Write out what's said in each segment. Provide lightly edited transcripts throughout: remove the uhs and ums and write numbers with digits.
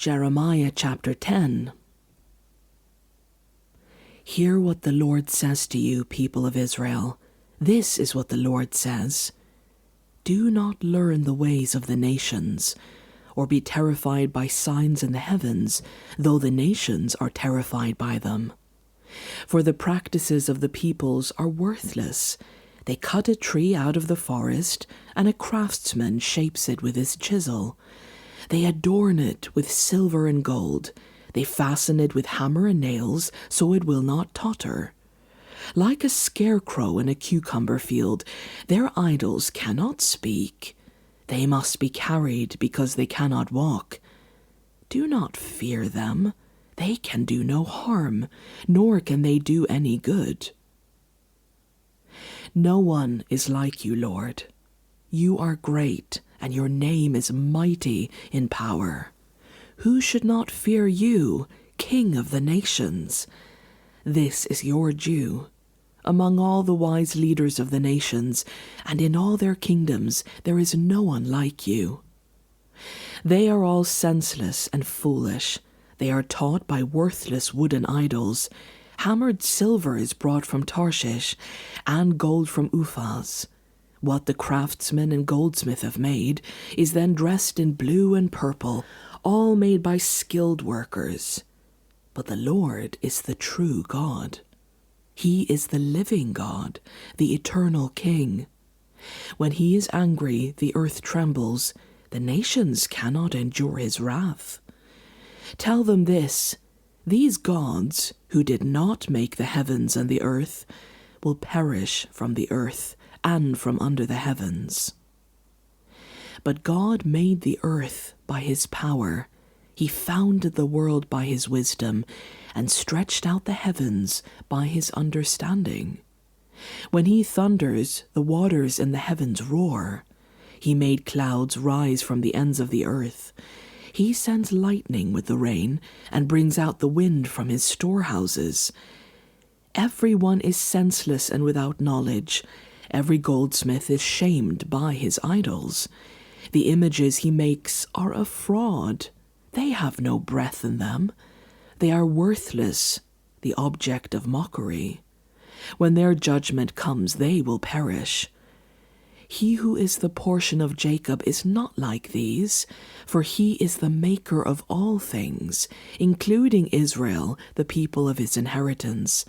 Jeremiah chapter 10. Hear what the Lord says to you, people of Israel. This is what the Lord says. Do not learn the ways of the nations, or be terrified by signs in the heavens, though the nations are terrified by them. For the practices of the peoples are worthless. They cut a tree out of the forest, and a craftsman shapes it with his chisel. They adorn it with silver and gold. They fasten it with hammer and nails, so it will not totter. Like a scarecrow in a cucumber field, their idols cannot speak. They must be carried because they cannot walk. Do not fear them. They can do no harm, nor can they do any good. No one is like you, Lord. You are great, and your name is mighty in power. Who should not fear you, King of the nations? This is your due. Among all the wise leaders of the nations, and in all their kingdoms, there is no one like you. They are all senseless and foolish. They are taught by worthless wooden idols. Hammered silver is brought from Tarshish, and gold from Uphaz. What the craftsman and goldsmith have made is then dressed in blue and purple, all made by skilled workers. But the Lord is the true God. He is the living God, the eternal King. When he is angry, the earth trembles. The nations cannot endure his wrath. Tell them this: these gods, who did not make the heavens and the earth, will perish from the earth and from under the heavens. But God made the earth by his power. He founded the world by his wisdom, and stretched out the heavens by his understanding. When he thunders, the waters in the heavens roar. He made clouds rise from the ends of the earth. He sends lightning with the rain, and brings out the wind from his storehouses. Everyone is senseless and without knowledge. Every goldsmith is shamed by his idols. The images he makes are a fraud. They have no breath in them. They are worthless, the object of mockery. When their judgment comes, they will perish. He who is the portion of Jacob is not like these, for he is the maker of all things, including Israel, the people of his inheritance.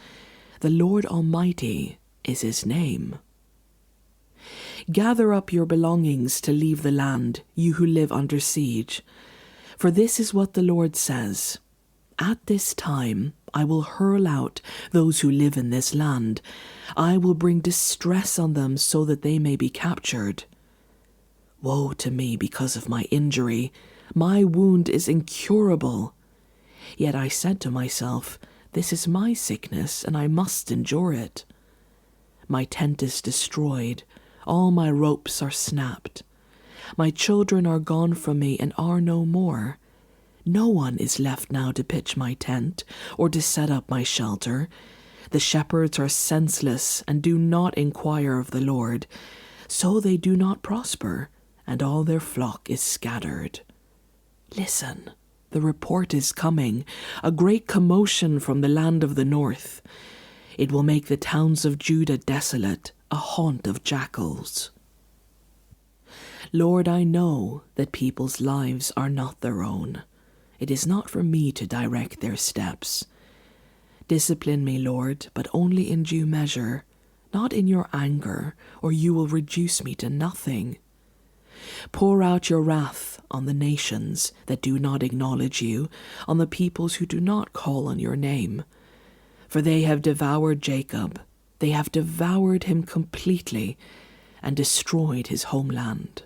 The Lord Almighty is his name. Gather up your belongings to leave the land, you who live under siege. For this is what the Lord says: at this time I will hurl out those who live in this land. I will bring distress on them so that they may be captured. Woe to me because of my injury. My wound is incurable. Yet I said to myself, this is my sickness, and I must endure it. My tent is destroyed. All my ropes are snapped. My children are gone from me and are no more. No one is left now to pitch my tent or to set up my shelter. The shepherds are senseless and do not inquire of the Lord. So they do not prosper, and all their flock is scattered. Listen, the report is coming, a great commotion from the land of the north. It will make the towns of Judah desolate, a haunt of jackals. Lord, I know that people's lives are not their own. It is not for me to direct their steps. Discipline me, Lord, but only in due measure, not in your anger, or you will reduce me to nothing. Pour out your wrath on the nations that do not acknowledge you, on the peoples who do not call on your name. For they have devoured Jacob, they have devoured him completely, and destroyed his homeland.